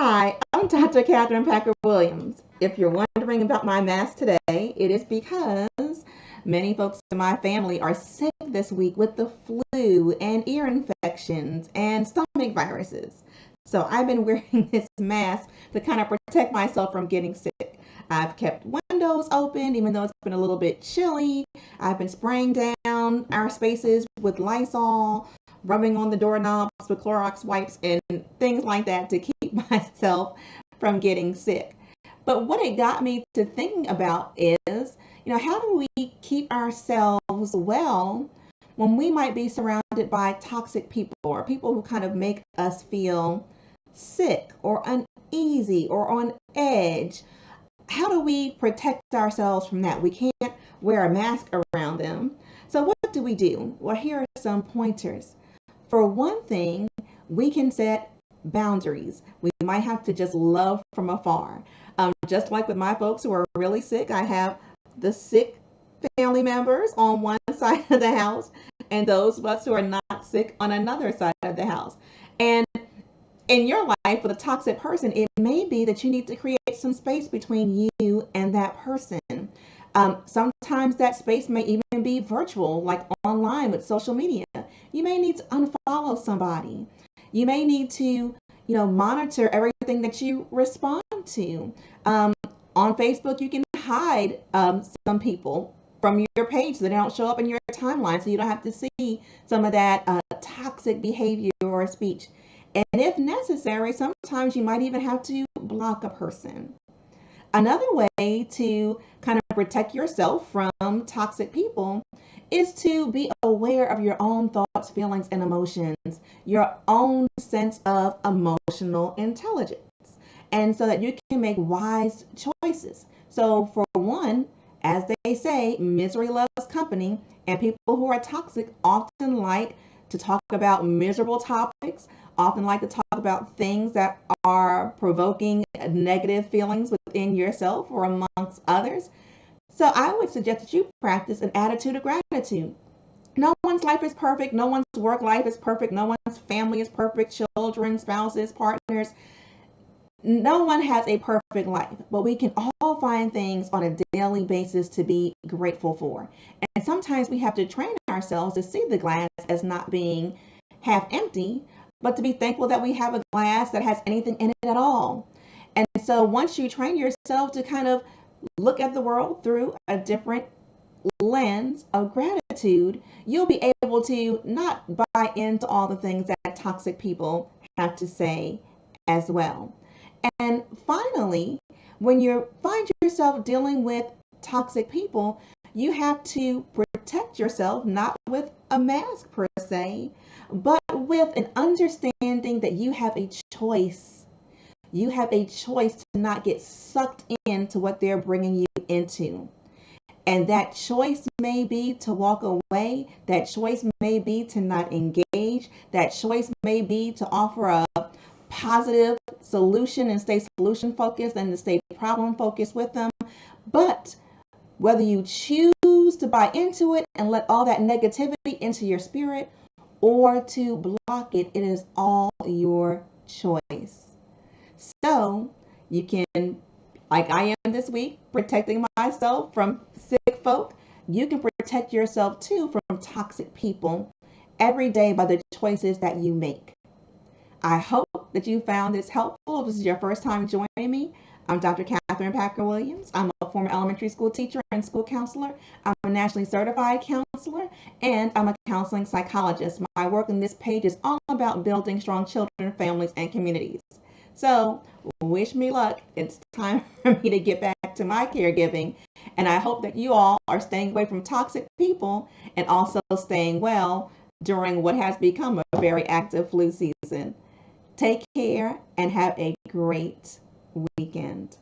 Hi, I'm Dr. Catherine Packer Williams. If you're wondering about my mask today, it is because many folks in my family are sick this week with the flu and ear infections and stomach viruses. So I've been wearing this mask to kind of protect myself from getting sick. I've kept windows open even though it's been a little bit chilly. I've been spraying down our spaces with Lysol, rubbing on the doorknobs with Clorox wipes and things like that to keep myself from getting sick. But what it got me to thinking about is, how do we keep ourselves well when we might be surrounded by toxic people or people who kind of make us feel sick or uneasy or on edge? How do we protect ourselves from that? We can't wear a mask around them. So, what do we do? Well, here are some pointers. For one thing, we can set boundaries. We might have to just love from afar. Just like with my folks who are really sick, I have the sick family members on one side of the house and those of us who are not sick on another side of the house. And in your life with a toxic person, it may be that you need to create some space between you and that person. Sometimes that space may even be virtual, like online with social media. You may need to unfollow somebody. You may need to, monitor everything that you respond to. On Facebook, you can hide some people from your page so they don't show up in your timeline so you don't have to see some of that toxic behavior or speech. And if necessary, sometimes you might even have to block a person. Another way to kind of protect yourself from toxic people is to be aware of your own thoughts, feelings, and emotions, your own sense of emotional intelligence, and so that you can make wise choices. So, for one, as they say, misery loves company, and people who are toxic often like to talk about miserable topics, often like to talk about things that are provoking negative feelings within yourself or amongst others. So I would suggest that you practice an attitude of gratitude. No one's life is perfect. No one's work life is perfect. No one's family is perfect. Children, spouses, partners. No one has a perfect life, but we can all find things on a daily basis to be grateful for. And sometimes we have to train ourselves to see the glass as not being half empty, but to be thankful that we have a glass that has anything in it at all. And so once you train yourself to kind of look at the world through a different lens of gratitude, you'll be able to not buy into all the things that toxic people have to say as well. And finally, when you find yourself dealing with toxic people, you have to protect yourself not with a mask per se, but with an understanding that you have a choice. You have a choice to not get sucked into what they're bringing you into. And that choice may be to walk away. That choice may be to not engage. That choice may be to offer a positive solution and stay solution focused and to stay problem focused with them. But whether you choose to buy into it and let all that negativity into your spirit or to block it, it is all your choice. So you can, like I am this week, protecting myself from sick folk. You can protect yourself too from toxic people every day by the choices that you make. I hope that you found this helpful. If this is your first time joining me, I'm Dr. Catherine Packer Williams. I'm a former elementary school teacher and school counselor. I'm a nationally certified counselor, and I'm a counseling psychologist. My work on this page is all about building strong children, families, and communities. So, wish me luck. It's time for me to get back to my caregiving, and I hope that you all are staying away from toxic people and also staying well during what has become a very active flu season. Take care and have a great weekend.